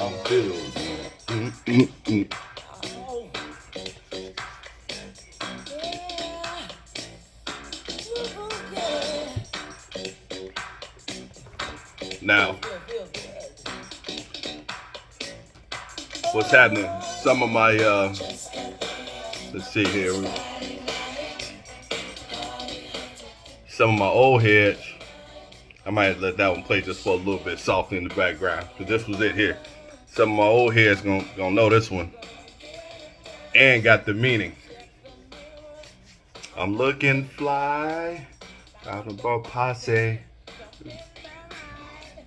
I'm filled. Mm-mm-mm. Now, what's happening? Some of my let's see here. Some of my old heads. I might let that one play just for a little bit, softly in the background, because this was it here. Some of my old heads gonna know this one and got the meaning. I'm looking fly out about posse.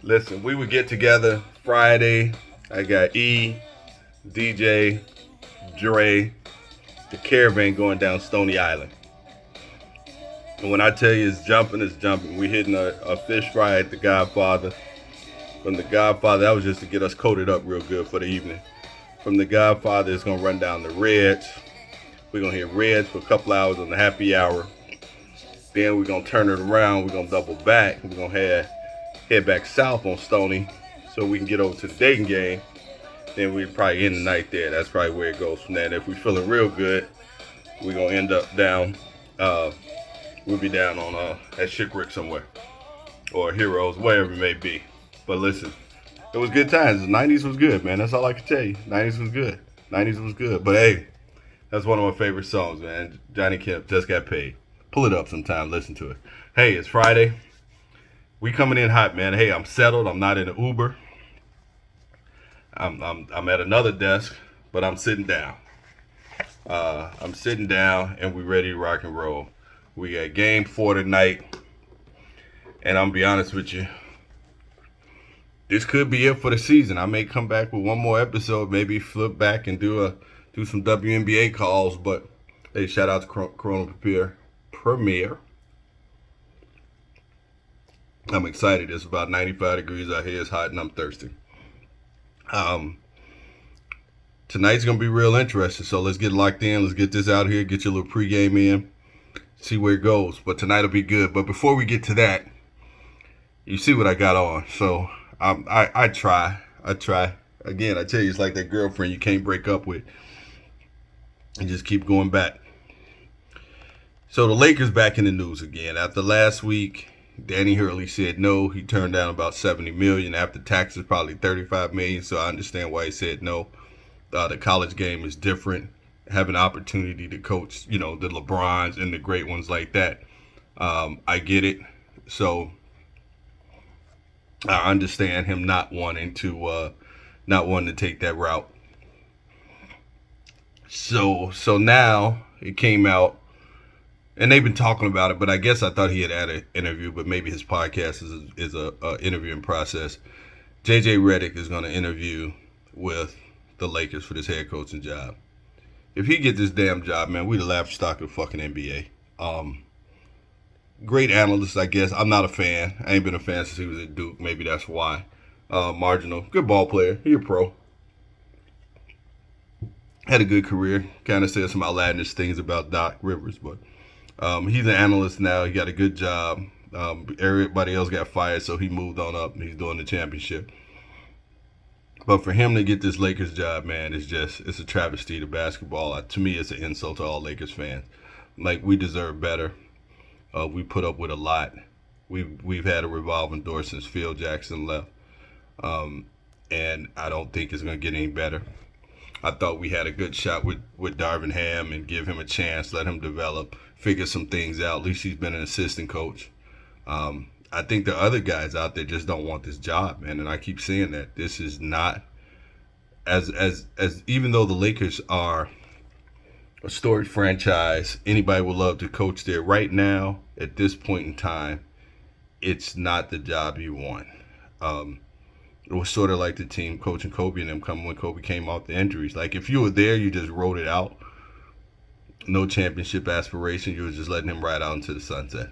Listen, we would get together Friday. I got E, DJ, Dre, the caravan going down Stony Island. And when I tell you it's jumping, it's jumping. We hitting a fish fry at the Godfather. From the Godfather, that was just to get us coated up real good for the evening. From the Godfather, it's gonna run down the Reds. We're gonna hit Reds for a couple hours on the happy hour. Then we're gonna turn it around. We're gonna double back. We're gonna head back south on Stony so we can get over to the Dayton game. Then we probably end the night there. That's probably where it goes from there. And if we're feeling real good, we're gonna end up down. We'll be down on at Shipwreck somewhere or Heroes, wherever it may be. But listen, it was good times. The 90s was good, man. That's all I can tell you. 90s was good. 90s was good. But hey, that's one of my favorite songs, man. Johnny Kemp, Just Got Paid. Pull it up sometime, listen to it. Hey, it's Friday. We coming in hot, man. Hey, I'm settled. I'm not in an Uber. I'm at another desk, but I'm sitting down. I'm sitting down, and we ready to rock and roll. We got game 4 tonight, and I'm gonna be honest with you. This could be it for the season. I may come back with one more episode, maybe flip back and do some WNBA calls. But hey, shout out to Corona Premier. I'm excited. It's about 95 degrees out here. It's hot and I'm thirsty. Tonight's gonna be real interesting. So let's get locked in. Let's get this out here. Get your little pregame in. See where it goes. But tonight'll be good. But before we get to that, you see what I got on. So I try. Again, I tell you, it's like that girlfriend you can't break up with. And just keep going back. So the Lakers back in the news again. After last week, Danny Hurley said no. He turned down about $70 million. After taxes, probably $35 million. So I understand why he said no. The college game is different. Have an opportunity to coach, the LeBrons and the great ones like that. I get it. So I understand him not wanting to take that route. So now it came out, and they've been talking about it. But I guess I thought he had an interview, but maybe his podcast is a interviewing process. JJ Redick is going to interview with the Lakers for this head coaching job. If he get this damn job, man, we the laughing stock of the fucking NBA. Great analyst, I guess. I'm not a fan. I ain't been a fan since he was at Duke. Maybe that's why. Marginal. Good ball player. He a pro. Had a good career. Kind of said some outlandish things about Doc Rivers, but he's an analyst now. He got a good job. Everybody else got fired, so he moved on up. He's doing the championship. But for him to get this Lakers job, man, it's a travesty to basketball. To me, it's an insult to all Lakers fans. Like, we deserve better. We put up with a lot. We've had a revolving door since Phil Jackson left. And I don't think it's going to get any better. I thought we had a good shot with Darvin Ham and give him a chance, let him develop, figure some things out. At least he's been an assistant coach. I think the other guys out there just don't want this job, man. And I keep saying that this is not as even though the Lakers are a storied franchise, anybody would love to coach there. Right now, at this point in time, it's not the job you want. It was sort of like the team coaching Kobe and them coming when Kobe came off the injuries. Like, if you were there, you just wrote it out. No championship aspiration. You were just letting him ride out into the sunset.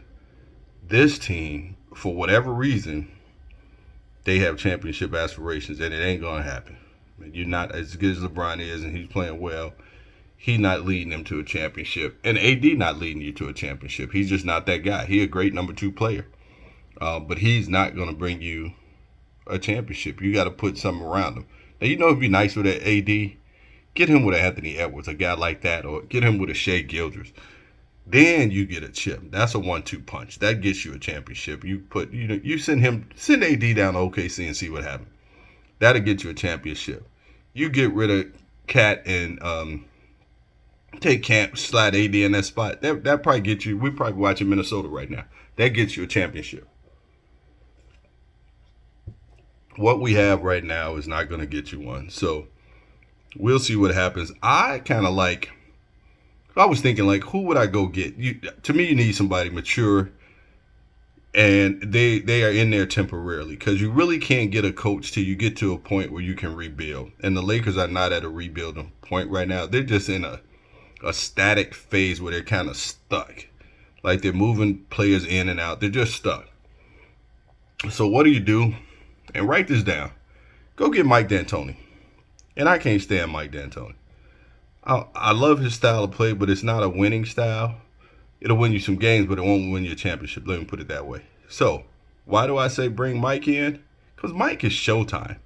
This team, for whatever reason, they have championship aspirations, and it ain't going to happen. You're not as good as LeBron is, and he's playing well. He's not leading them to a championship. And AD not leading you to a championship. He's just not that guy. He's a great number 2 player. But he's not going to bring you a championship. You got to put something around him. Now, it'd be nice with an AD. Get him with an Anthony Edwards, a guy like that, or get him with a Shea Gilders. Then you get a chip. That's a 1-2 punch. That gets you a championship. You send AD down to OKC and see what happens. That'll get you a championship. You get rid of Cat and take Camp, slide AD in that spot. That probably get you. We're probably watching Minnesota right now. That gets you a championship. What we have right now is not going to get you one. So we'll see what happens. I was thinking, like, who would I go get? To me, you need somebody mature, and they are in there temporarily, because you really can't get a coach till you get to a point where you can rebuild. And the Lakers are not at a rebuilding point right now. They're just in a static phase where they're kind of stuck. Like, they're moving players in and out. They're just stuck. So what do? And write this down. Go get Mike D'Antoni. And I can't stand Mike D'Antoni. I love his style of play, but it's not a winning style. It'll win you some games, but it won't win you a championship. Let me put it that way. So, why do I say bring Mike in? Because Mike is showtime.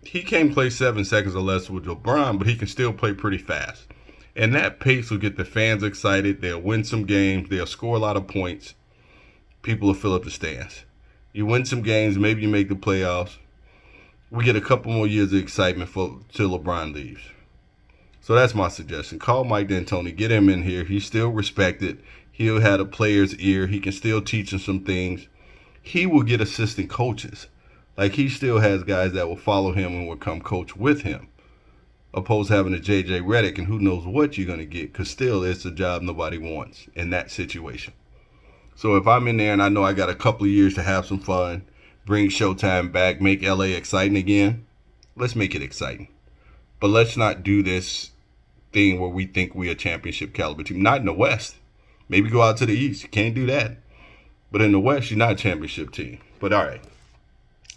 He can't play 7 seconds or less with LeBron, but he can still play pretty fast. And that pace will get the fans excited. They'll win some games. They'll score a lot of points. People will fill up the stands. You win some games, maybe you make the playoffs. We get a couple more years of excitement till LeBron leaves. So that's my suggestion. Call Mike D'Antoni. Get him in here. He's still respected. He'll have a player's ear. He can still teach him some things. He will get assistant coaches. Like, he still has guys that will follow him and will come coach with him. Opposed to having a J.J. Redick, and who knows what you're going to get, because still it's a job nobody wants in that situation. So if I'm in there and I know I got a couple of years to have some fun, bring Showtime back, make LA exciting again, let's make it exciting. But let's not do this thing where we think we're a championship caliber team. Not in the West. Maybe go out to the East. You can't do that. But in the West, you're not a championship team. But all right.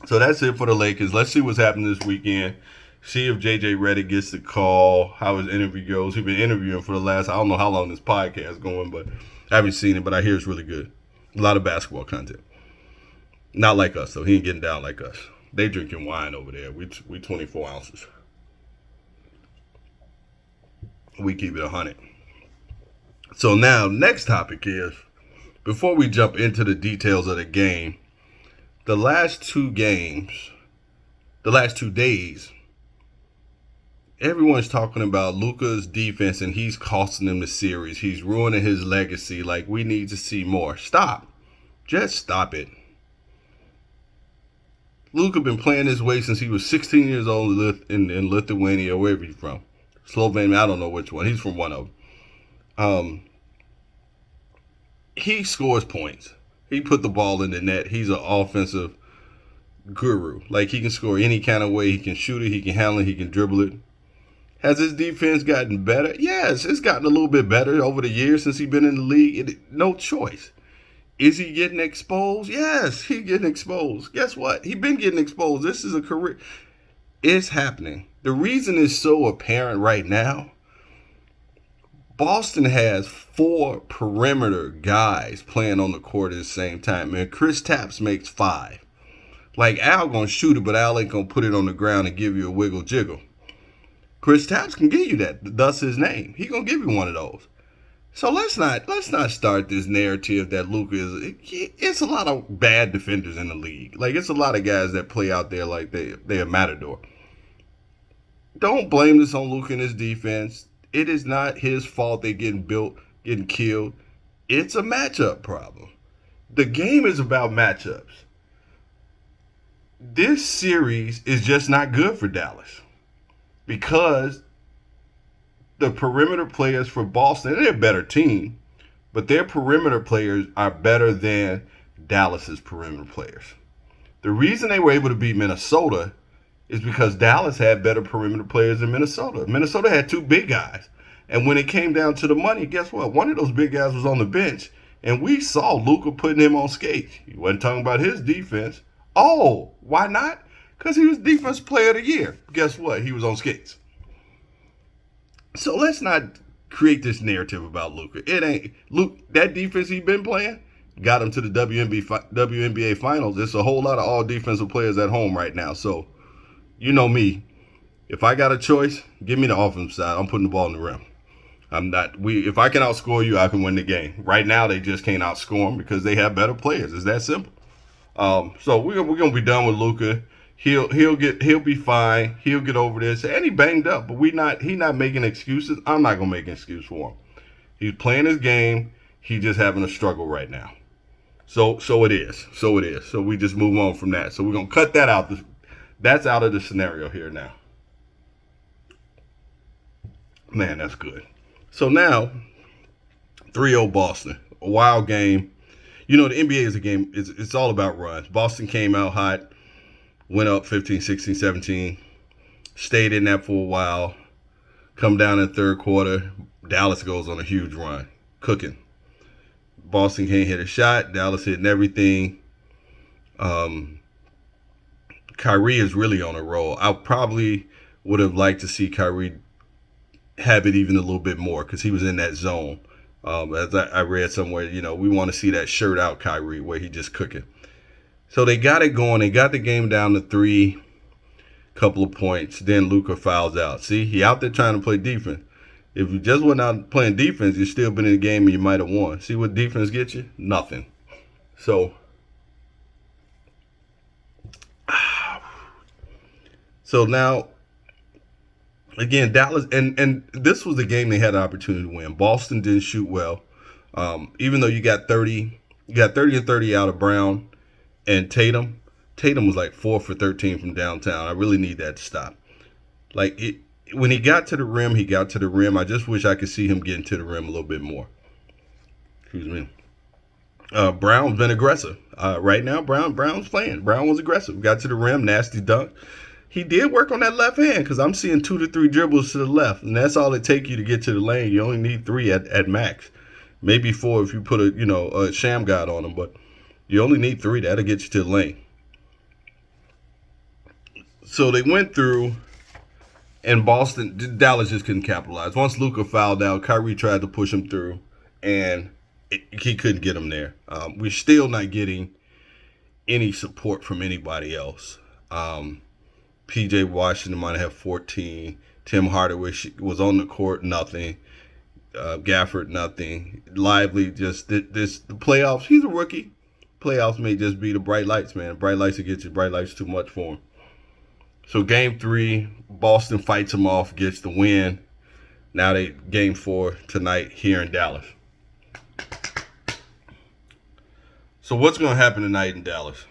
So that's it for the Lakers. Let's see what's happening this weekend. See if J.J. Redick gets the call, how his interview goes. He's been interviewing for the last, I don't know how long this podcast is going, but I haven't seen it, but I hear it's really good. A lot of basketball content. Not like us, though. He ain't getting down like us. They drinking wine over there. We 24 ounces. We keep it 100. So now, next topic is, before we jump into the details of the game, the last 2 days, everyone's talking about Luka's defense, and he's costing them the series. He's ruining his legacy. Like, we need to see more. Stop. Just stop it. Luka been playing this way since he was 16 years old in Lithuania, wherever he's from. Slovenia, I don't know which one. He's from one of them. He scores points. He put the ball in the net. He's an offensive guru. Like, he can score any kind of way. He can shoot it. He can handle it. He can dribble it. Has his defense gotten better? Yes, it's gotten a little bit better over the years since he's been in the league. No choice. Is he getting exposed? Yes, he's getting exposed. Guess what? He's been getting exposed. This is a career. It's happening. The reason is so apparent right now. Boston has 4 perimeter guys playing on the court at the same time. Man, Chris Tapps makes 5. Like, Al gonna shoot it, but Al ain't gonna put it on the ground and give you a wiggle jiggle. Chris Tapps can give you that. Thus his name. He gonna give you one of those. So let's not start this narrative that Luka is. It's a lot of bad defenders in the league. Like, it's a lot of guys that play out there like they're a matador. Don't blame this on Luka and his defense. It is not his fault they're getting killed. It's a matchup problem. The game is about matchups. This series is just not good for Dallas because the perimeter players for Boston, they're a better team, but their perimeter players are better than Dallas's perimeter players. The reason they were able to beat Minnesota is because Dallas had better perimeter players than Minnesota. Minnesota had 2 big guys. And when it came down to the money, guess what? One of those big guys was on the bench, and we saw Luka putting him on skates. He wasn't talking about his defense. Oh, why not? Because he was Defensive Player of the Year. Guess what? He was on skates. So let's not create this narrative about Luka. It ain't. Luke, that defense he's been playing got him to the WNBA Finals. There's a whole lot of all defensive players at home right now. So, you know me. If I got a choice, give me the offensive side. I'm putting the ball in the rim. I'm not. If I can outscore you, I can win the game. Right now, they just can't outscore them because they have better players. It's that simple. So we're gonna be done with Luka. He'll be fine. He'll get over this. And he banged up, but he's not making excuses. I'm not gonna make an excuse for him. He's playing his game. He's just having a struggle right now. So it is. So we just move on from that. So we're gonna cut that out. That's out of the scenario here now. Man, that's good. So now, 3-0 Boston. A wild game. You know, the NBA is a game. It's all about runs. Boston came out hot, went up 15, 16, 17, stayed in that for a while. Come down in the third quarter, Dallas goes on a huge run, cooking. Boston can't hit a shot. Dallas hitting everything. Kyrie is really on a roll. I probably would have liked to see Kyrie have it even a little bit more because he was in that zone. As I read somewhere, we want to see that shirt out Kyrie where he just cooking. So they got it going. They got the game down to 3, couple of points. Then Luka fouls out. See, he out there trying to play defense. If you just went out playing defense, you'd still been in the game and you might have won. See what defense gets you? Nothing. So now, again, Dallas, and this was the game they had an opportunity to win. Boston didn't shoot well. Even though you got 30 and 30 out of Brown and Tatum. Tatum was like 4 for 13 from downtown. I really need that to stop. When he got to the rim, he got to the rim. I just wish I could see him getting to the rim a little bit more. Excuse me. Brown's been aggressive. Right now, Brown's playing. Brown was aggressive. Got to the rim, nasty dunk. He did work on that left hand because I'm seeing 2 to 3 dribbles to the left, and that's all it takes you to get to the lane. You only need 3 at max, maybe 4 if you put a sham guard on him, but you only need 3. That'll get you to the lane. So they went through, and Dallas just couldn't capitalize. Once Luka fouled out, Kyrie tried to push him through, and he couldn't get him there. We're still not getting any support from anybody else. P.J. Washington might have 14. Tim Hardaway was on the court, nothing. Gafford, nothing. Lively, just the playoffs. He's a rookie. Playoffs may just be the bright lights, man. Bright lights will get you. Bright lights too much for him. So game 3, Boston fights him off, gets the win. Now game 4 tonight here in Dallas. So what's going to happen tonight in Dallas?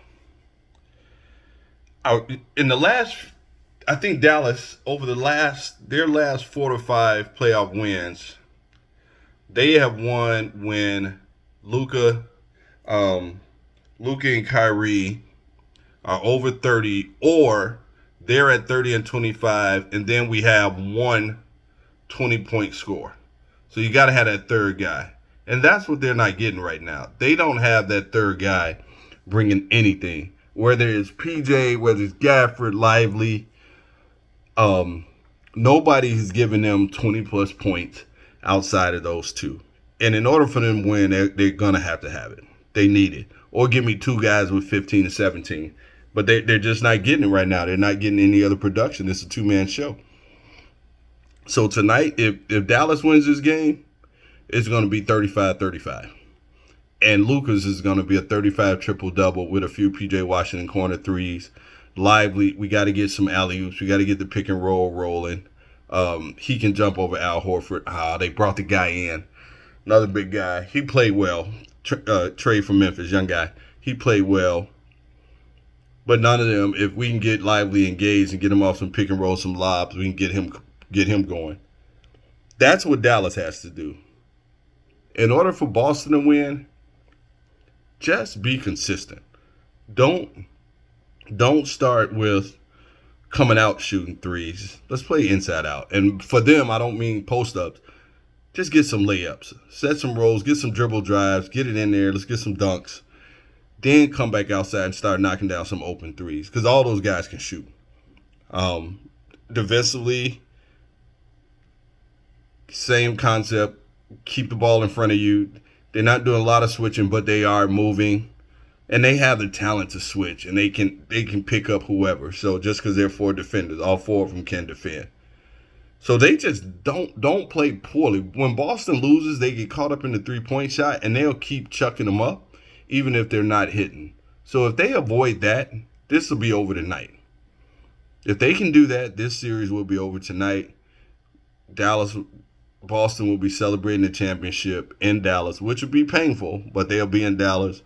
I think Dallas, over their last 4 to 5 playoff wins, they have won when Luka and Kyrie are over 30, or they're at 30 and 25, and then we have one 20-point score. So you got to have that third guy. And that's what they're not getting right now. They don't have that third guy bringing anything. Whether it's PJ, whether it's Gafford, Lively, nobody's giving them 20-plus points outside of those two. And in order for them to win, they're going to have it. They need it. Or give me 2 guys with 15 and 17. But they're just not getting it right now. They're not getting any other production. It's a 2-man show. So tonight, if Dallas wins this game, it's going to be 35-35. And Luka's is going to be a 35 triple-double with a few P.J. Washington corner threes. Lively, we got to get some alley-oops. We got to get the pick and roll rolling. He can jump over Al Horford. They brought the guy in. Another big guy. He played well. Trey from Memphis, young guy. He played well. But none of them, if we can get Lively engaged and get him off some pick and roll, some lobs, we can get him going. That's what Dallas has to do. In order for Boston to win, just be consistent. Don't start with coming out shooting threes. Let's play inside out. And for them, I don't mean post-ups. Just get some layups. Set some rolls. Get some dribble drives. Get it in there. Let's get some dunks. Then come back outside and start knocking down some open threes. Because all those guys can shoot. Defensively, same concept. Keep the ball in front of you. They're not doing a lot of switching, but they are moving. and they have the talent to switch, and they can pick up whoever. So just because they're four defenders, all four of them can defend. So they just don't play poorly. When Boston loses, they get caught up in the 3-point shot, and they'll keep chucking them up, even if they're not hitting. So if they avoid that, this will be over tonight. If they can do that, this series will be over tonight. Boston will be celebrating the championship in Dallas, which will be painful, but they'll be in Dallas.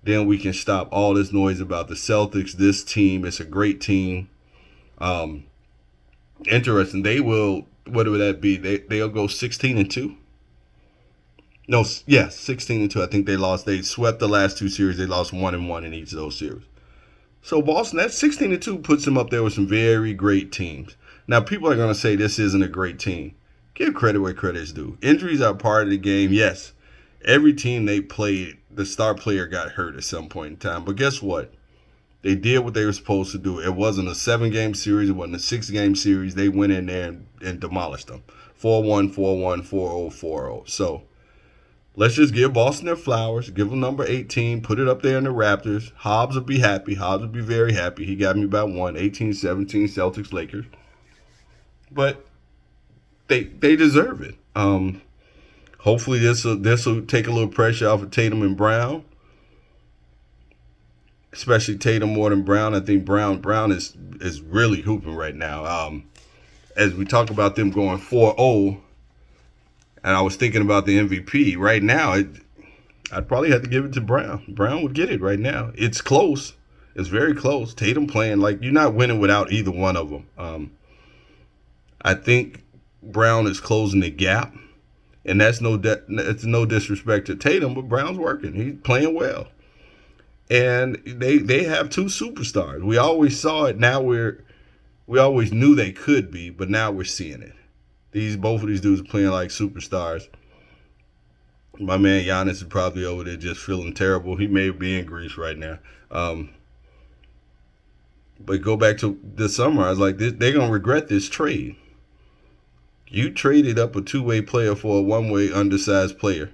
Then we can stop all this noise about the Celtics. This team, it's a great team. Interesting. They will. What would that be? They'll go 16-2. No, yeah, 16-2. I think they lost. They swept the last two series. They lost 1-1 in each of those series. So Boston, that 16-2 puts them up there with some very great teams. Now people are going to say this isn't a great team. Give credit where credit's due. Injuries are part of the game. Yes, every team they played, the star player got hurt at some point in time. But guess what? They did what they were supposed to do. It wasn't a 7-game series. It wasn't a 6-game series. They went in there and demolished them. 4-1, 4-1, 4-0, 4-0. So let's just give Boston their flowers. Give them number 18. Put it up there in the Raptors. Hobbs will be happy. Hobbs will be very happy. He got me by 1. 18-17 Celtics Lakers. But they deserve it. Hopefully this will take a little pressure off of Tatum and Brown. Especially Tatum more than Brown. I think Brown is really hooping right now. As we talk about them going 4-0, and I was thinking about the MVP right now, I'd probably have to give it to Brown. Brown would get it right now. It's close. It's very close. Tatum playing like you're not winning without either one of them. I think Brown is closing the gap, and that's no disrespect to Tatum, but Brown's working. He's playing well. And they have two superstars. We always saw it. Now we always knew they could be, but now we're seeing it. Both of these dudes are playing like superstars. My man Giannis is probably over there just feeling terrible. He may be in Greece right now. But go back to the summer. I was like, they're gonna regret this trade. You traded up a two-way player for a one-way undersized player.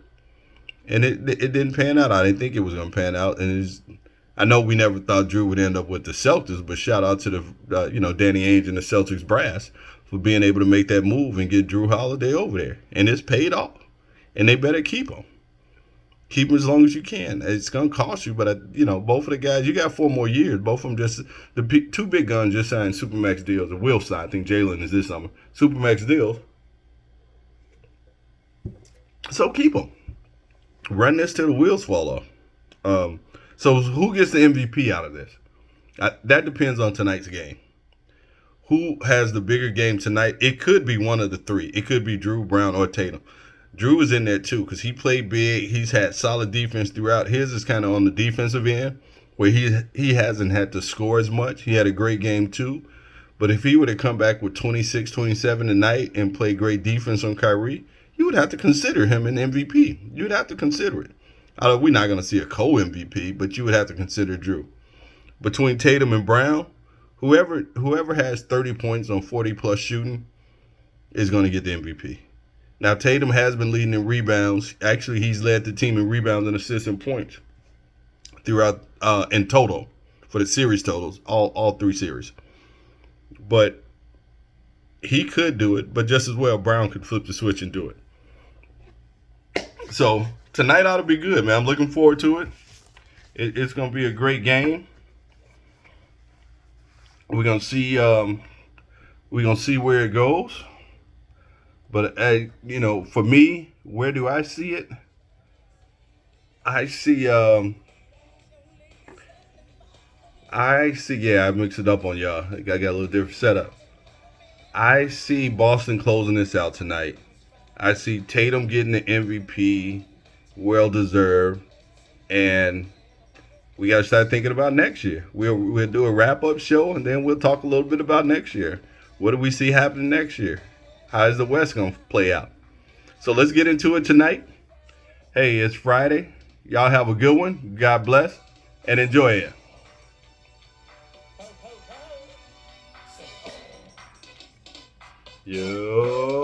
And it didn't pan out. I didn't think it was going to pan out. And I know we never thought Drew would end up with the Celtics, but shout out to the Danny Ainge and the Celtics brass for being able to make that move and get Drew Holiday over there. And it's paid off. And they better keep him. Keep him as long as you can. It's going to cost you, but both of the guys, you got 4 more years. Both of them two big guns just signed Supermax deals. Or will sign. I think Jalen is this summer. Supermax deals. So keep them. Run this till the wheels fall off. So who gets the MVP out of this? That depends on tonight's game. Who has the bigger game tonight? It could be one of the three. It could be Drew, Brown, or Tatum. Drew is in there too because he played big. He's had solid defense throughout. His is kind of on the defensive end where he hasn't had to score as much. He had a great game too. But if he were to come back with 26, 27 tonight and play great defense on Kyrie, you would have to consider him an MVP. You would have to consider it. We're not going to see a co-MVP, but you would have to consider Drew. Between Tatum and Brown, whoever has 30 points on 40-plus shooting is going to get the MVP. Now, Tatum has been leading in rebounds. Actually, he's led the team in rebounds and assists and points throughout in total for the series totals, all 3 series. But he could do it, but just as well, Brown could flip the switch and do it. So tonight ought to be good, man. I'm looking forward to it. It's going to be a great game. We're gonna see where it goes. But for me, where do I see it? I see. Yeah, I mixed it up on y'all. I got a little different setup. I see Boston closing this out tonight. I see Tatum getting the MVP, well deserved, and we got to start thinking about next year. We'll do a wrap-up show, and then we'll talk a little bit about next year. What do we see happening next year? How is the West going to play out? So let's get into it tonight. Hey, it's Friday. Y'all have a good one. God bless, and enjoy it. Yo.